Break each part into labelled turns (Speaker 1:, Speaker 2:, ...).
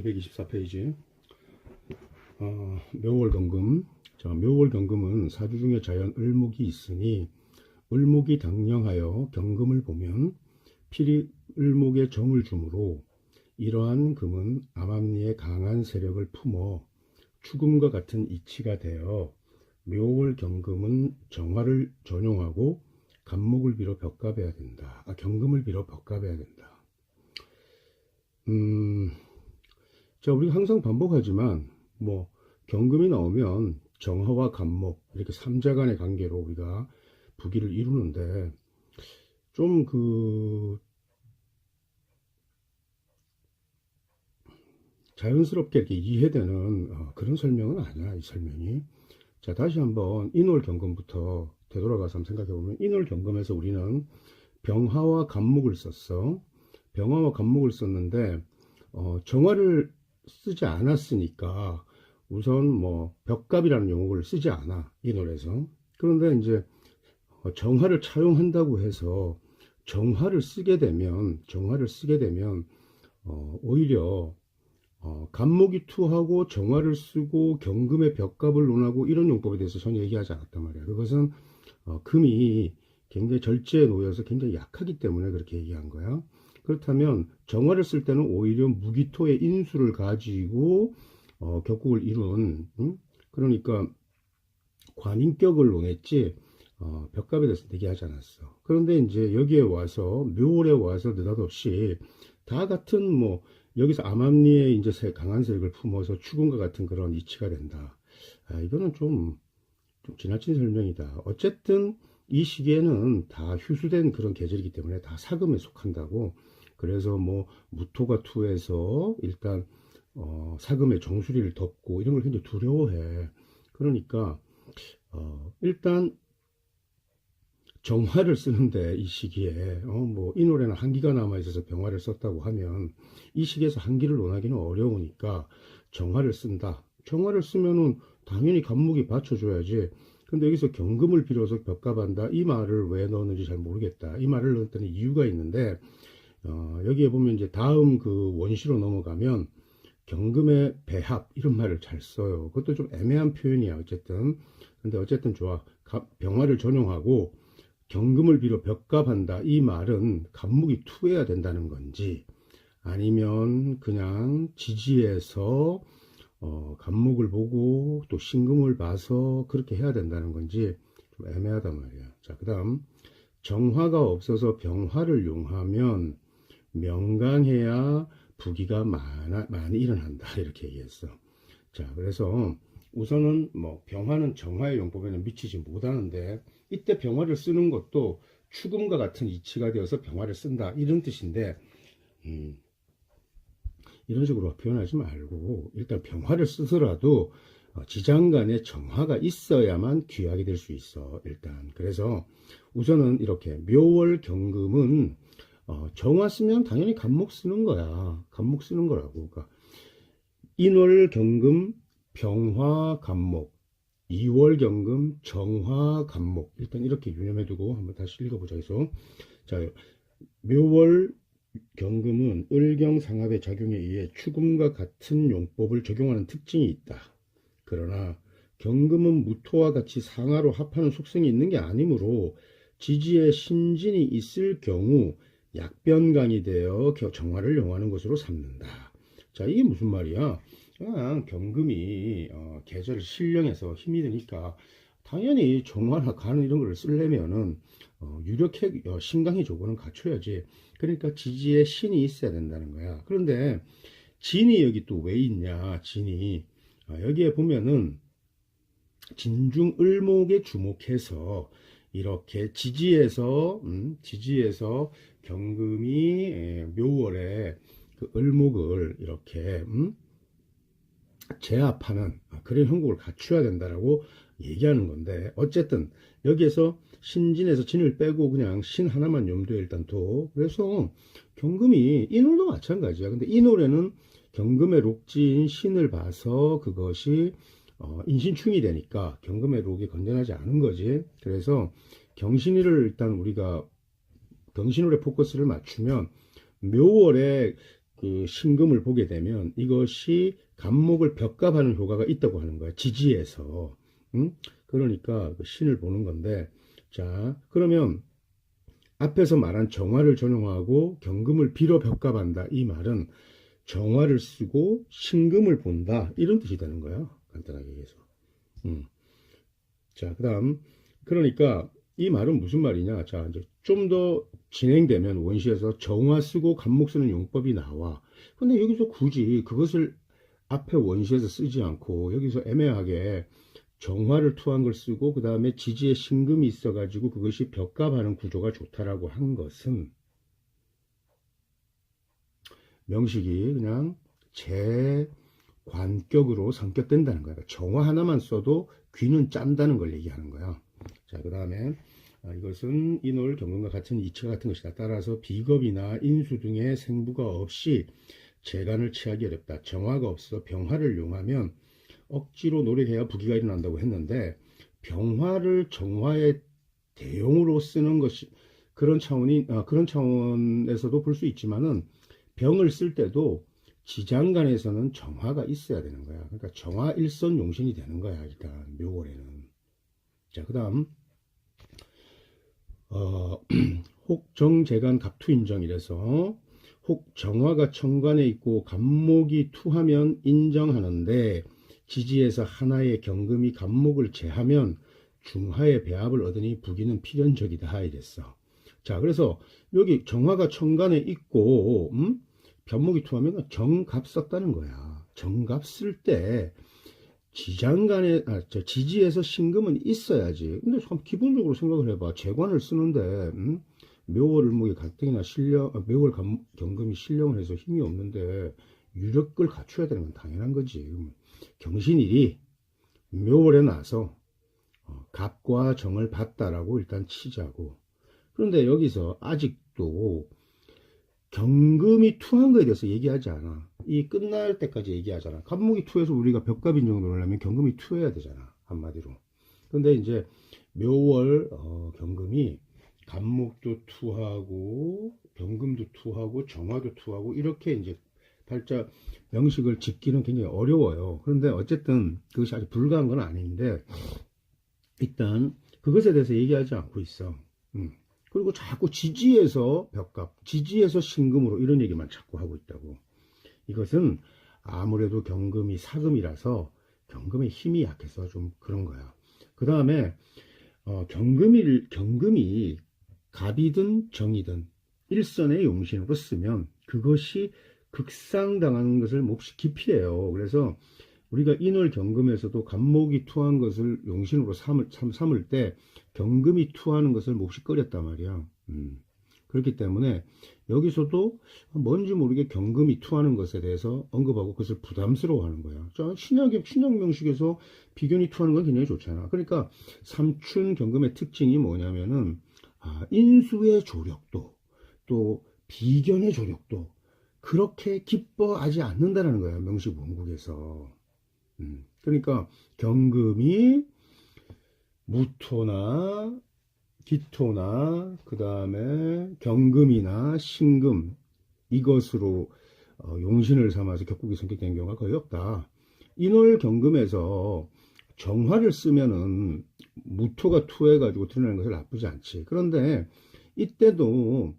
Speaker 1: 224페이지. 묘월경금. 자, 묘월경금은 사주 중에 자연 을목이 있으니 을목이 당령하여 경금을 보면 필히 을목의 정을 주므로 이러한 금은 암암리의 강한 세력을 품어 축음과 같은 이치가 되어 묘월경금은 정화를 전용하고 간목을 빌어 벽갑해야 된다. 경금을 빌어 벽갑해야 된다. 자, 우리가 항상 반복하지만 경금이 나오면 정화와 간목 이렇게 삼자간의 관계로 우리가 부기를 이루는데 좀 자연스럽게 이렇게 이해되는 그런 설명은 아니야, 이 설명이. 자, 다시 한번 인월경금부터 되돌아가서 한번 생각해 보면 인월경금에서 우리는 병화와 간목을 썼어. 병화와 간목을 썼는데 정화를 쓰지 않았으니까 우선 벽갑이라는 용어를 쓰지 않아, 인월에서. 그런데 이제 정화를 차용한다고 해서 정화를 쓰게 되면 오히려 간목이 투하고 정화를 쓰고 경금의 벽갑을 논하고 이런 용법에 대해서 전혀 얘기하지 않았단 말이야. 그것은 금이 굉장히 절제에 놓여서 굉장히 약하기 때문에 그렇게 얘기한 거야. 그렇다면 정화를 쓸 때는 오히려 무기토의 인수를 가지고 격국을 이룬, 그러니까 관인격을 논했지 벽갑에 대해서 얘기하지 않았어. 그런데 이제 여기에 와서 묘월에 와서 느닷없이 다 같은 여기서 암암리에 이제 강한 세력을 품어서 축음과 같은 그런 이치가 된다. 이거는 좀 지나친 설명이다. 어쨌든 이 시기에는 다 휴수된 그런 계절이기 때문에 다 사금에 속한다고. 그래서 무토가 투해서 일단 사금의 정수리를 덮고 이런 걸 굉장히 두려워해. 그러니까 일단 정화를 쓰는데 이 시기에 인월에는 한기가 남아 있어서 병화를 썼다고 하면 이 시기에서 한기를 논하기는 어려우니까 정화를 쓴다. 정화를 쓰면은 당연히 간목이 받쳐줘야지. 근데 여기서 경금을 빌어서 벽갑한다, 이 말을 왜 넣었는지 잘 모르겠다. 이 말을 넣었다는 이유가 있는데 여기에 보면 이제 다음 그 원시로 넘어가면 경금의 배합 이런 말을 잘 써요. 그것도 좀 애매한 표현이야, 어쨌든. 근데 어쨌든 좋아. 병화를 전용하고 경금을 빌어 벽갑한다, 이 말은 간목이 투해야 된다는 건지 아니면 그냥 지지해서 간목을 보고 또 신금을 봐서 그렇게 해야 된다는 건지 좀 애매하단 말이야. 자, 그 다음 정화가 없어서 병화를 용하면 명강해야 부기가 많이 일어난다, 이렇게 얘기했어. 자, 그래서 우선은 병화는 정화의 용법에는 미치지 못하는데 이때 병화를 쓰는 것도 축음과 같은 이치가 되어서 병화를 쓴다, 이런 뜻인데 이런 식으로 표현하지 말고 일단 병화를 쓰더라도 지장간에 정화가 있어야만 귀하게 될 수 있어, 일단. 그래서 우선은 이렇게 묘월 경금은 정화 쓰면 당연히 간목 쓰는 거야. 간목 쓰는 거라고. 그러니까 인월 경금 병화 간목, 2월 경금 정화 간목, 일단 이렇게 유념해 두고 한번 다시 읽어보자 해서. 자, 묘월 경금은 을경상합의 작용에 의해 축음과 같은 용법을 적용하는 특징이 있다. 그러나 경금은 무토와 같이 상하로 합하는 속성이 있는 게 아니므로 지지에 신진이 있을 경우 약변강이 되어 정화를 용하는 것으로 삼는다. 자, 이게 무슨 말이야? 그냥 경금이 계절 신령해서 힘이 드니까 당연히 정화나 간을 이런 걸 쓰려면은 유력해 신강의 조건은 갖춰야지. 그러니까 지지에 신이 있어야 된다는 거야. 그런데 진이 여기 또 왜 있냐? 진이 여기에 보면은 진중을목에 주목해서 이렇게 지지에서 경금이 묘월에 그 을목을 이렇게 제압하는 그런 형국을 갖춰야 된다라고 얘기하는 건데, 어쨌든 여기에서 신진에서 진을 빼고 그냥 신 하나만 염두에 일단 둬. 그래서 경금이 인월도 마찬가지야. 근데 인월에는 경금의 록지인 신을 봐서 그것이 인신충이 되니까 경금의 록이 건전하지 않은 거지. 그래서 경신일을 일단 우리가 경신월에 포커스를 맞추면 묘월에 그 신금을 보게 되면 이것이 간목을 벽갑하는 효과가 있다고 하는 거야. 지지에서. 그러니까 그 신을 보는 건데, 자, 그러면 앞에서 말한 정화를 전용하고 경금을 비로 벽갑한다. 이 말은 정화를 쓰고 신금을 본다. 이런 뜻이 되는 거야. 간단하게 얘기해서. 자, 그다음 그러니까 이 말은 무슨 말이냐? 자, 이제 좀 더 진행되면 원시에서 정화 쓰고 간목 쓰는 용법이 나와. 근데 여기서 굳이 그것을 앞에 원시에서 쓰지 않고 여기서 애매하게 정화를 투한 걸 쓰고 그 다음에 지지에 신금이 있어가지고 그것이 벽갑하는 구조가 좋다라고 한 것은 명식이 그냥 제관격으로 성격된다는 거야. 정화 하나만 써도 귀는 짠다는 걸 얘기하는 거야. 자, 그 다음에 이것은 인월 경금과 같은 이치가 같은 것이다. 따라서 비겁이나 인수 등의 생부가 없이 재간을 취하기 어렵다. 정화가 없어 병화를 용하면 억지로 노력해야 부기가 일어난다고 했는데 병화를 정화의 대용으로 쓰는 것이 그런 차원에서도 볼 수 있지만은 병을 쓸 때도 지장간에서는 정화가 있어야 되는 거야. 그러니까 정화 일선 용신이 되는 거야. 일단 묘월에는. 자, 그다음 혹정재간 갑투인정이래서 혹 정화가 천간에 있고 간목이 투하면 인정하는데 지지에서 하나의 경금이 간목을 제하면 중하의 배합을 얻으니 부기는 필연적이다 이랬어. 자, 그래서 여기 정화가 천간에 있고 변목이 투하면 정갑 썼다는 거야. 정갑 쓸 때 지장간에 지지에서 신금은 있어야지. 근데 참 기본적으로 생각을 해봐. 재관을 쓰는데 묘월을목이 가뜩이나 묘월 경금이 신령을 해서 힘이 없는데 유력을 갖춰야 되는 건 당연한 거지. 경신일이 묘월에 나서 갑과 정을 봤다라고 일단 치자고. 그런데 여기서 아직도 경금이 투한 거에 대해서 얘기하지 않아. 이 끝날 때까지 얘기하잖아. 갑목이 투해서 우리가 벽갑인 정도를 하려면 경금이 투해야 되잖아. 한마디로. 근데 이제 묘월 경금이 갑목도 투하고 경금도 투하고 정화도 투하고 이렇게 이제 팔자 명식을 짓기는 굉장히 어려워요. 그런데 어쨌든 그것이 아주 불가한 건 아닌데 일단 그것에 대해서 얘기하지 않고 있어. 그리고 자꾸 지지에서 벽갑, 지지에서 신금으로 이런 얘기만 자꾸 하고 있다고. 이것은 아무래도 경금이 사금이라서 경금의 힘이 약해서 좀 그런 거야. 그 다음에 경금이 갑이든 정이든 일선의 용신으로 쓰면 그것이 극상당하는 것을 몹시 기피해요. 그래서 우리가 인월 경금에서도 간목이 투한 것을 용신으로 삼을 때 경금이 투하는 것을 몹시 꺼렸단 말이야. 그렇기 때문에 여기서도 뭔지 모르게 경금이 투하는 것에 대해서 언급하고 그것을 부담스러워하는 거야. 자, 신약 명식에서 비견이 투하는 건 굉장히 좋잖아. 그러니까 삼춘 경금의 특징이 뭐냐면은 인수의 조력도 또 비견의 조력도 그렇게 기뻐하지 않는다는 거야. 명식 원국에서. 그러니까 경금이 무토나 기토나 그 다음에 경금이나 신금 이것으로 용신을 삼아서 격국이 성격된 경우가 거의 없다. 인월 경금에서 정화를 쓰면은 무토가 투해가지고 드러나는 것을 나쁘지 않지. 그런데 이때도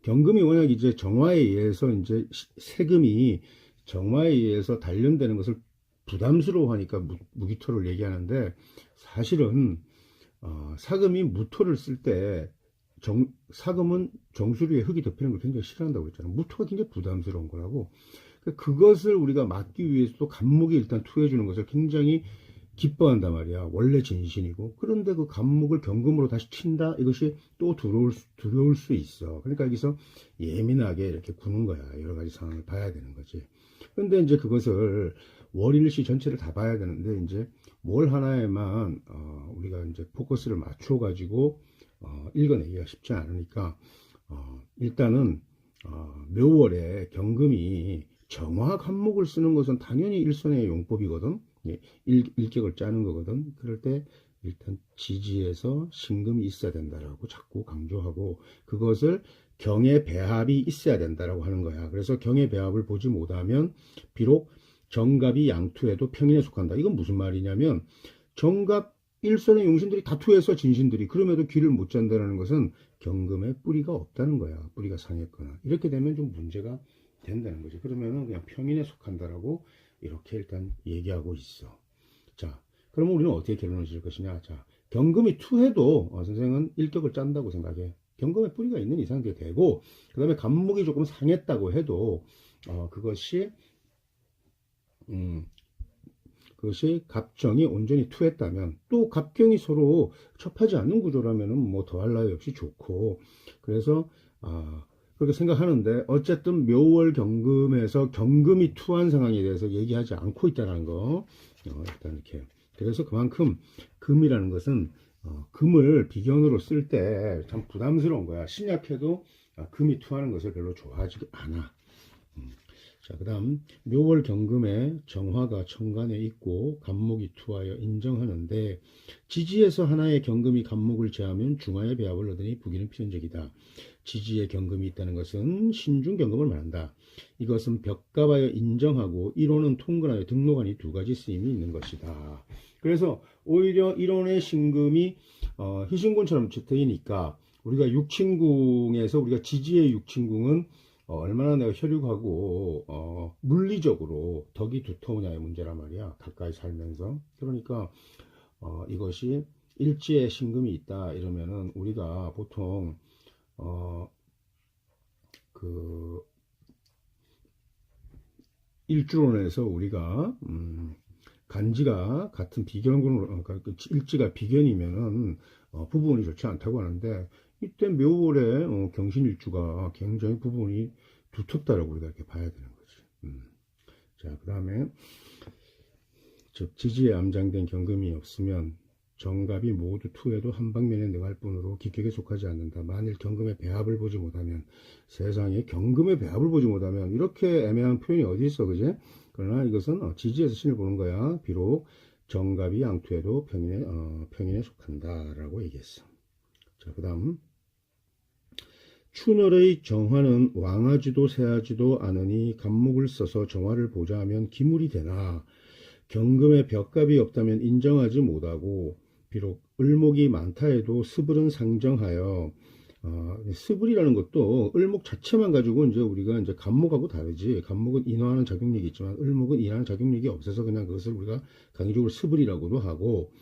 Speaker 1: 경금이 워낙 이제 정화에 의해서 이제 세금이 정화에 의해서 단련되는 것을 부담스러워하니까 무기토를 얘기하는데 사실은 사금이 무토를 쓸 때 사금은 정수리에 흙이 덮이는 걸 굉장히 싫어한다고 했잖아. 무토가 굉장히 부담스러운 거라고. 그것을 우리가 막기 위해서도 간목이 일단 투해 주는 것을 굉장히 기뻐한단 말이야. 원래 진신이고. 그런데 그 간목을 경금으로 다시 친다? 이것이 또 두려울 수 있어. 그러니까 여기서 예민하게 이렇게 구는 거야. 여러 가지 상황을 봐야 되는 거지. 그런데 이제 그것을 월일시 전체를 다 봐야 되는데 이제 뭘 하나에만 우리가 이제 포커스를 맞춰 가지고 읽어내기가 쉽지 않으니까 일단은 묘월에 경금이 정화 간목을 쓰는 것은 당연히 일선의 용법이거든. 일격을 짜는 거거든. 그럴 때 일단 지지에서 신금이 있어야 된다라고 자꾸 강조하고 그것을 경의 배합이 있어야 된다라고 하는 거야. 그래서 경의 배합을 보지 못하면 비록 정갑이 양투에도 평인에 속한다. 이건 무슨 말이냐면 정갑 일선의 용신들이 다투해서 진신들이 그럼에도 귀를 못 잔다는 것은 경금에 뿌리가 없다는 거야. 뿌리가 상했거나. 이렇게 되면 좀 문제가 된다는 거지. 그러면은 그냥 평인에 속한다라고 이렇게 일단 얘기하고 있어. 자, 그러면 우리는 어떻게 결론을 지을 것이냐. 자, 경금이 투해도 선생은 일격을 짠다고 생각해. 경금에 뿌리가 있는 이상 게 되고, 그 다음에 간목이 조금 상했다고 해도 그것이 갑정이 온전히 투했다면, 또 갑경이 서로 첩하지 않는 구조라면은 뭐 더할 나위 없이 좋고, 그래서 그렇게 생각하는데, 어쨌든 묘월 경금에서 경금이 투한 상황에 대해서 얘기하지 않고 있다는 거, 일단 이렇게. 그래서 그만큼 금이라는 것은 금을 비견으로 쓸 때 참 부담스러운 거야. 신약해도 금이 투하는 것을 별로 좋아하지 않아. 자, 그 다음 묘월 경금에 정화가 천간에 있고 간목이 투하여 인정하는데, 지지에서 하나의 경금이 간목을 제하면 중화의 배합을 얻으니 부기는 필연적이다. 지지에 경금이 있다는 것은 신중 경금을 말한다. 이것은 벽갑하여 인정하고 이론은 통근하여 등록하니 두 가지 쓰임이 있는 것이다. 그래서 오히려 이론의 신금이 희신군처럼 트이니까 우리가 육친궁에서 우리가 지지의 육친궁은 얼마나 내가 혈육하고 물리적으로 덕이 두터우냐의 문제란 말이야. 가까이 살면서. 그러니까 이것이 일지에 신금이 있다 이러면은 우리가 보통 그 일주론에서 우리가 간지가 같은 비견군으로 일지가 비견이면은 부분이 좋지 않다고 하는데, 이때 묘월에 경신일주가 굉장히 부분이 두텁다라고 우리가 이렇게 봐야 되는 거지. 자, 그 다음에 즉 지지에 암장된 경금이 없으면 정갑이 모두 투에도 한 방면에 능할 뿐으로 기격에 속하지 않는다. 만일 경금의 배합을 보지 못하면, 세상에 경금의 배합을 보지 못하면, 이렇게 애매한 표현이 어디 있어, 그제? 그러나 이것은 지지에서 신을 보는 거야. 비록 정갑이 양투에도 평인에 속한다라고 얘기했어. 자, 그 다음 춘월의 정화는 왕하지도 세하지도 않으니 간목을 써서 정화를 보자 하면 기물이 되나, 경금에 벽갑이 없다면 인정하지 못하고, 비록 을목이 많다 해도 스불은 상정하여, 스불이라는 것도 을목 자체만 가지고 이제 우리가 이제 간목하고 다르지. 간목은 인화하는 작용력이 있지만 을목은 인화하는 작용력이 없어서 그냥 그것을 우리가 강의적으로 스불이라고도 하고,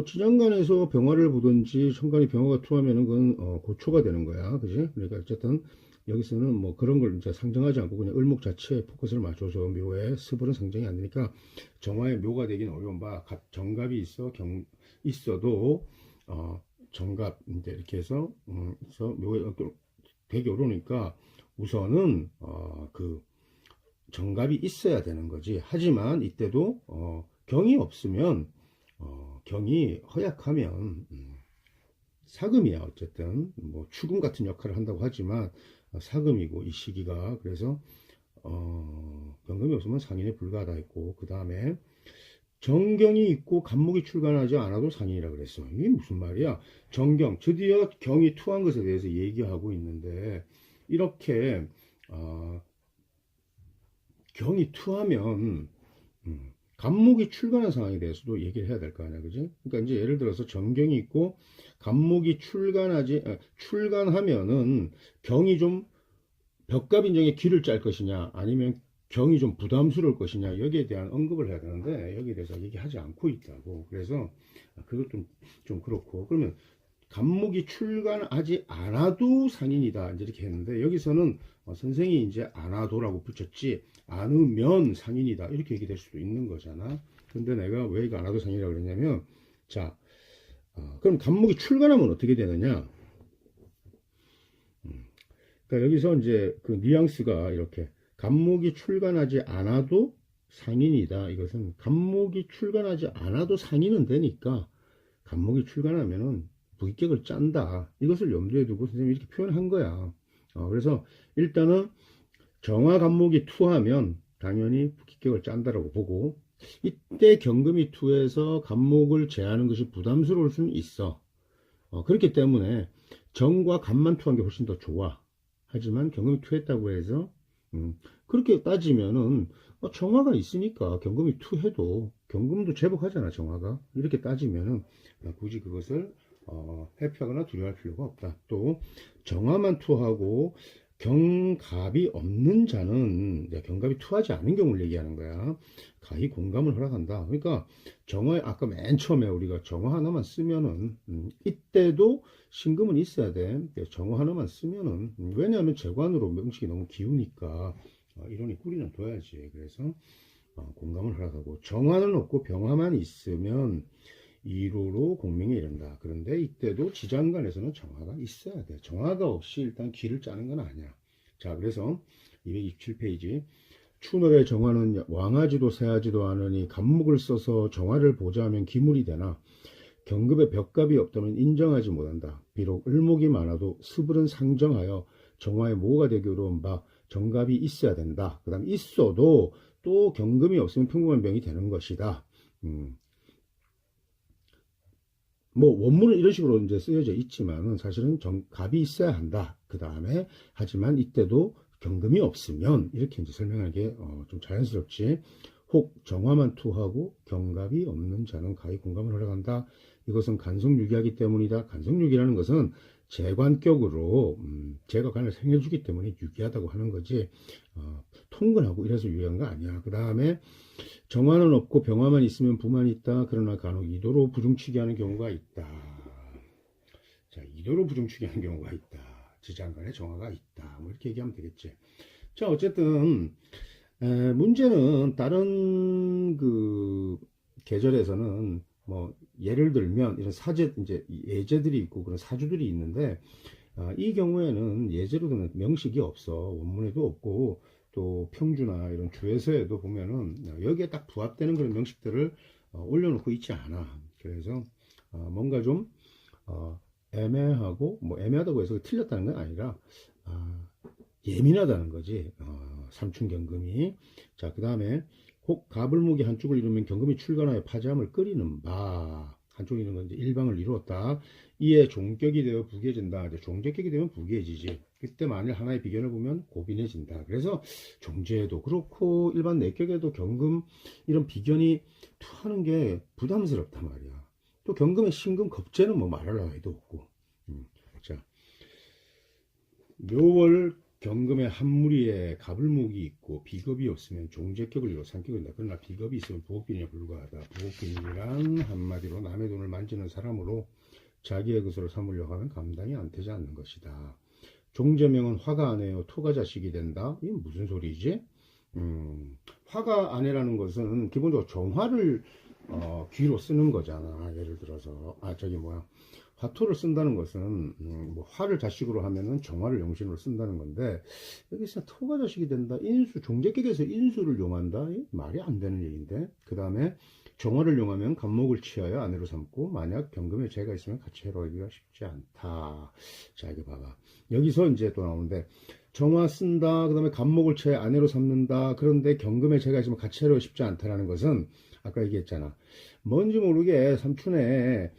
Speaker 1: 지장간에서 병화를 보든지 천간이 병화가 투하면은 그건 고초가 되는 거야. 그지? 그러니까 어쨌든 여기서는 뭐 그런 걸 이제 상정하지 않고 그냥 을목 자체에 포커스를 맞춰서 묘에 스불은 상정이 안 되니까 정화에 묘가 되긴 어려운 바, 정갑이 있어도 정갑 이제 이렇게 해서 묘에 되게 어려우니까 우선은 그 정갑이 있어야 되는 거지. 하지만 이때도 경이 없으면 경이 허약하면 사금이야. 어쨌든 뭐 추금 같은 역할을 한다고 하지만 사금이고 이 시기가. 그래서 경금이 없으면 상인에 불과하다 했고, 그 다음에 정경이 있고 간목이 출간하지 않아도 상인이라 그랬어. 이게 무슨 말이야? 정경, 드디어 경이 투한 것에 대해서 얘기하고 있는데, 이렇게 경이 투하면 간목이 출간한 상황에 대해서도 얘기를 해야 될 거 아니야, 그지? 그러니까 이제 예를 들어서 정경이 있고 간목이 출간하면은 경이 좀 벽갑 인정에 길을 짤 것이냐, 아니면 경이 좀 부담스러울 것이냐, 여기에 대한 언급을 해야 되는데 여기에 대해서 얘기하지 않고 있다고. 그래서 그것도 좀 그렇고, 그러면 간목이 출간하지 않아도 상인이다 이제 이렇게 했는데, 여기서는 선생이 이제 안아도라고 붙였지 않으면 상인이다 이렇게 얘기될 수도 있는 거잖아. 근데 내가 왜 이거 안아도 상인이라고 그랬냐면, 자, 그럼 간목이 출간하면 어떻게 되느냐. 그러니까 여기서 이제 그 뉘앙스가 이렇게, 간목이 출간하지 않아도 상인이다. 이것은 간목이 출간하지 않아도 상인은 되니까 간목이 출간하면은 부기격을 짠다. 이것을 염두에 두고 선생님이 이렇게 표현한 거야. 그래서 일단은 정화 간목이 투하면 당연히 부기격을 짠다라고 보고, 이때 경금이 투해서 간목을 제하는 것이 부담스러울 수는 있어. 그렇기 때문에 정과 간만 투한 게 훨씬 더 좋아. 하지만 경금이 투했다고 해서 그렇게 따지면은 정화가 있으니까 경금이 투해도 경금도 제복하잖아 정화가. 이렇게 따지면은 굳이 그것을 회피하거나 두려워할 필요가 없다. 또 정화만 투하고 경갑이 없는 자는 경갑이 투하지 않은 경우를 얘기하는 거야. 가히 공감을 허락한다. 그러니까 정화 아까 맨 처음에 우리가 정화 하나만 쓰면은 이때도 신금은 있어야 돼. 정화 하나만 쓰면은 왜냐하면 재관으로 명식이 너무 기우니까 이론이 꾸리는 둬야지. 그래서 공감을 허락하고 정화는 없고 병화만 있으면 이로로 공명에 이른다. 그런데 이때도 지장간에서는 정화가 있어야 돼. 정화가 없이 일단 기를 짜는 건 아니야. 자, 그래서 227페이지. 추월의 정화는 왕하지도 세하지도 않으니 간목을 써서 정화를 보자하면 기물이 되나 경급에 벽갑이 없다면 인정하지 못한다. 비록 을목이 많아도 스불은 상정하여 정화의 모가 되기로 바 정갑이 있어야 된다. 그 다음 있어도 또 경금이 없으면 평범한 병이 되는 것이다. 뭐 원문은 이런 식으로 이제 쓰여져 있지만은 사실은 갑이 있어야 한다. 그 다음에 하지만 이때도 경금이 없으면 이렇게 이제 설명하는 게 좀 자연스럽지. 혹 정화만 투하고 경갑이 없는 자는 가히 공감을 허락한다. 이것은 간성유기하기 때문이다. 간성유기라는 것은 재관격으로 재가 간을 생겨주기 때문에 유기하다고 하는 거지 통근하고 이래서 유기한 거 아니야. 그 다음에 정화는 없고 병화만 있으면 부만이 있다. 그러나 간혹 이도로 부중치게 하는 경우가 있다. 자, 이도로 부중치게 하는 경우가 있다. 지장간에 정화가 있다. 뭐 이렇게 얘기하면 되겠지. 자, 어쨌든 문제는 다른 그 계절에서는 뭐 예를 들면 이런 사제 이제 예제들이 있고 그런 사주들이 있는데 이 경우에는 예제로 는 명식이 없어. 원문에도 없고 또 평주나 이런 주에서에도 보면은 여기에 딱 부합되는 그런 명식들을 올려놓고 있지 않아. 그래서 뭔가 좀 애매하고 뭐 애매하다고 해서 틀렸다는 건 아니라 예민하다는 거지. 삼춘경금이. 자, 그 다음에 혹 가불목이 한쪽을 이루면 경금이 출간하여 파지함을 끓이는 바. 한쪽이 있는 건 이제 일방을 이루었다. 이에 종격이 되어 부귀해진다. 이제 종적격이 되면 부귀해지지. 그때 만일 하나의 비견을 보면 고빈해진다. 그래서 종제에도 그렇고 일반 내격에도 경금 이런 비견이 투하는 게 부담스럽단 말이야. 또 경금의 신금 겁재는 뭐 말할 나위도 없고. 자, 묘월 경금의 한 무리에 가불목이 있고 비겁이 없으면 종제격을 이루어 삼기고 있다. 그러나 비겁이 있으면 부업빈에 불과하다. 부업빈이란 한마디로 남의 돈을 만지는 사람으로 자기의 것으로 삼으려고 하면 감당이 안 되지 않는 것이다. 종제명은 화가 아내요 토가 자식이 된다. 이게 무슨 소리지? 화가 아내라는 것은 기본적으로 정화를 귀로 쓰는 거잖아. 예를 들어서 화토를 쓴다는 것은 뭐 화를 자식으로 하면은 정화를 영신으로 쓴다는 건데 여기서 토가 자식이 된다. 인수 종제격에서 인수를 용한다. 말이 안 되는 얘기인데. 그 다음에 정화를 용하면 간목을 취하여 아내로 삼고 만약 경금에 재가 있으면 같이 해로하기가 쉽지 않다. 자, 이거 봐봐. 여기서 이제 또 나오는데 정화 쓴다. 그 다음에 간목을 취하여 아내로 삼는다. 그런데 경금에 재가 있으면 같이 해로하기 쉽지 않다라는 것은 아까 얘기했잖아. 뭔지 모르게 삼춘에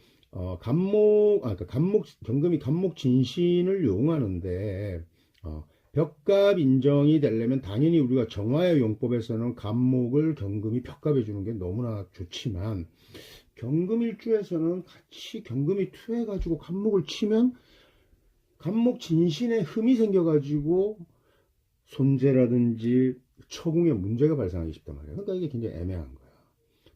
Speaker 1: 경금이 간목 진신을 용하는데 벽갑 인정이 되려면 당연히 우리가 정화의 용법에서는 간목을 경금이 벽갑해 주는 게 너무나 좋지만 경금일주에서는 같이 경금이 투해 가지고 간목을 치면 간목 진신에 흠이 생겨 가지고 손재라든지 처궁에 문제가 발생하기 쉽단 말이에요. 그러니까 이게 굉장히 애매한 거야.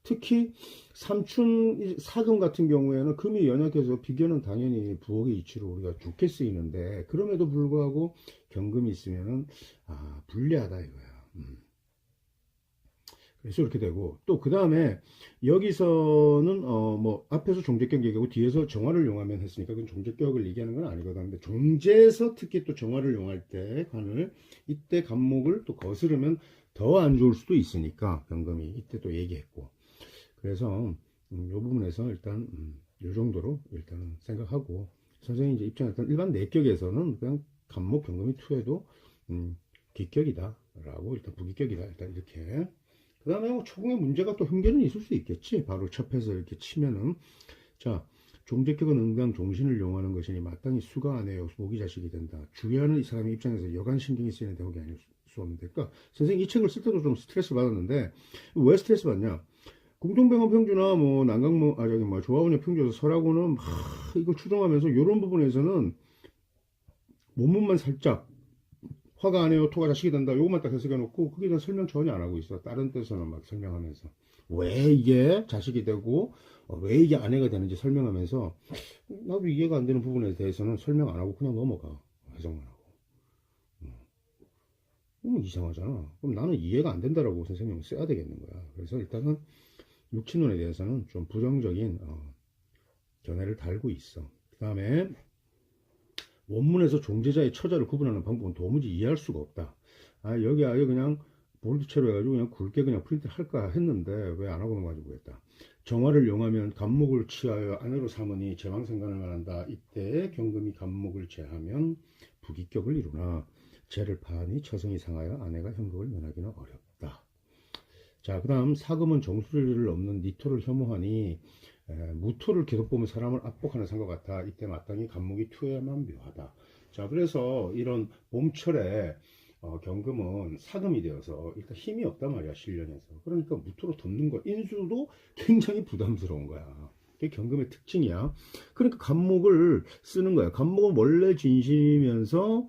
Speaker 1: 특히 삼춘 사금 같은 경우에는 금이 연약해서 비견은 당연히 부엌의 이치로 우리가 좋게 쓰이는데 그럼에도 불구하고 경금이 있으면은 불리하다 이거야. 그래서 이렇게 되고 또 그 다음에 여기서는 뭐 앞에서 종제격 얘기하고 뒤에서 정화를 용하면 했으니까 그건 종제격을 얘기하는 건 아니거든. 근데 종제에서 특히 또 정화를 용할 때 관을 이때 간목을 또 거스르면 더 안 좋을 수도 있으니까 경금이 이때 또 얘기했고 그래서 이 부분에서 일단 이 정도로 일단은 생각하고 선생님 이제 입장 일단 일반 내격에서는 그냥 간목 경금이 투해도 기격이다 라고 일단 부기격이다 일단 이렇게 그 다음에 뭐 초궁의 문제가 또 흠결은 있을 수 있겠지 바로 첩해서 이렇게 치면은 자 종적격은 응당 종신을 용하는 것이니 마땅히 수가 아내요 모기 자식이 된다. 주의하는 이 사람의 입장에서 여간 신경이 쓰이는 대목이 아닐 수 없는데, 그러니까 선생님 이 책을 쓸 때도 좀 스트레스 받았는데 왜 스트레스 받냐? 공동병원 평주나 뭐 난강모 저기 뭐 조합원의 평주에서 설하고는 막 이걸 추정하면서 이런 부분에서는 원문만 살짝 화가 안 해요 토가 자식이 된다 요것만 딱 해석해 놓고 거기에 대한 설명 전혀 안 하고 있어. 다른 데서는 막 설명하면서 왜 이게 자식이 되고 왜 이게 아내가 되는지 설명하면서 나도 이해가 안 되는 부분에 대해서는 설명 안 하고 그냥 넘어가. 해석만 하고. 이상하잖아. 그럼 나는 이해가 안 된다라고 선생님은 써야 되겠는 거야. 그래서 일단은 육친론에 대해서는 좀 부정적인 견해를 달고 있어. 그 다음에 원문에서 종제자의 처자를 구분하는 방법은 도무지 이해할 수가 없다. 여기 아예 그냥 볼드체로 해가지고 그냥 굵게 그냥 프린트 할까 했는데 왜 안 하고 넘어가지고 했다. 정화를 용하면 간목을 취하여 아내로 삼으니 제왕생간을 말한다. 이때 경금이 간목을 제하면 부기격을 이루나 재를 파하니 처성이 상하여 아내가 형극을 면하기는 어렵다. 자, 그 다음 사금은 정수리를 넘는 니토를 혐오하니 무토를 계속 보면 사람을 압박하는 상과 같아. 이때 마땅히 간목이 투여야만 묘하다. 자, 그래서 이런 봄철에 경금은 사금이 되어서 일단 힘이 없단 말이야, 신련에서. 그러니까 무토로 덮는 거, 인수도 굉장히 부담스러운 거야. 그게 경금의 특징이야. 그러니까 간목을 쓰는 거야. 간목은 원래 진심이면서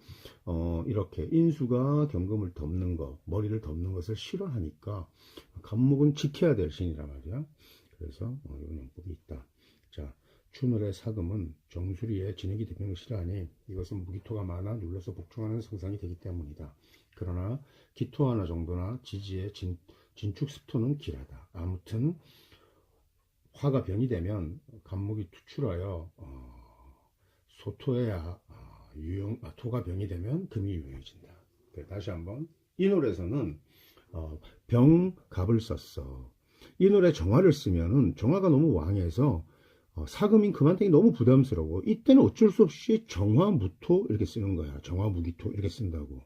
Speaker 1: 이렇게 인수가 경금을 덮는 거, 머리를 덮는 것을 싫어하니까 간목은 지켜야 될 신이란 말이야. 그래서 이런 용법이 있다. 자, 추늘의 사금은 정수리에 진흙이 덮는 것을 싫어하니 이것은 무기토가 많아 눌러서 복종하는 성상이 되기 때문이다. 그러나 기토 하나 정도나 지지의 진축 습토는 길하다. 아무튼 화가 변이 되면 간목이 투출하여 소토해야 토가 변이 되면 금이 유용해진다. 다시 한번 이 노래에서는 병갑을 썼어. 이 노래 정화를 쓰면은 정화가 너무 왕해서 사금인 그만땡이 너무 부담스러워. 이때는 어쩔 수 없이 정화무토 이렇게 쓰는 거야. 정화무기토 이렇게 쓴다고.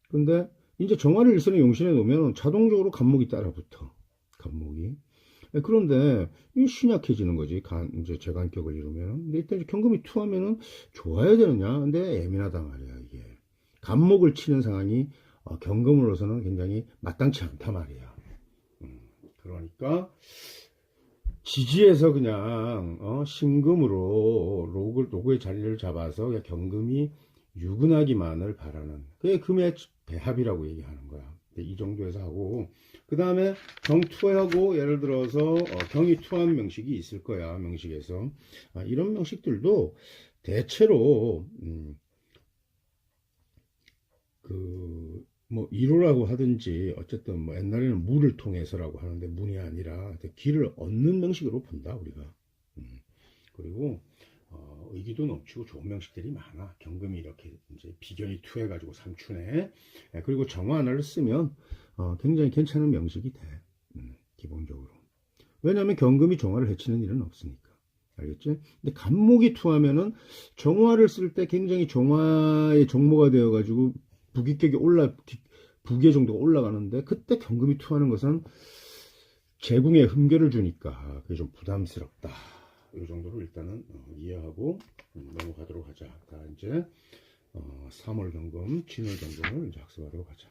Speaker 1: 근데 이제 정화를 쓰는 용신에 놓으면 자동적으로 간목이 따라붙어. 간목이. 그런데 이 신약해지는 거지. 이제 재간격을 이루면. 근데 이때 경금이 투하면은 좋아야 되느냐? 근데 예민하다 말이야 이게. 간목을 치는 상황이 경금으로서는 굉장히 마땅치 않다 말이야. 그러니까 지지에서 그냥 신금으로 로그의 자리를 잡아서 그냥 경금이 유근하기만을 바라는 그게 금의 배합이라고 얘기하는 거야. 이 정도에서 하고 그 다음에 경투하고 예를 들어서 경이 투한 명식이 있을 거야. 명식에서 이런 명식들도 대체로 뭐 1호라고 하든지 어쨌든 뭐 옛날에는 물을 통해서라고 하는데 문이 아니라 기를 얻는 명식으로 본다 우리가. 그리고 의기도 넘치고 좋은 명식들이 많아. 경금이 이렇게 이제 비견이 투해가지고 삼춘에 그리고 정화 하나를 쓰면 굉장히 괜찮은 명식이 돼. 기본적으로. 왜냐하면 경금이 정화를 해치는 일은 없으니까. 알겠지? 근데 간목이 투하면은 정화를 쓸 때 굉장히 정화의 정모가 되어가지고 부계 정도가 올라가는데 그때 경금이 투하는 것은 제궁에 흠결을 주니까 그게 좀 부담스럽다. 이 정도로 일단은 이해하고 넘어가도록 하자. 자, 이제 3월 경금, 진월 경금을 이제 학습하도록 하자.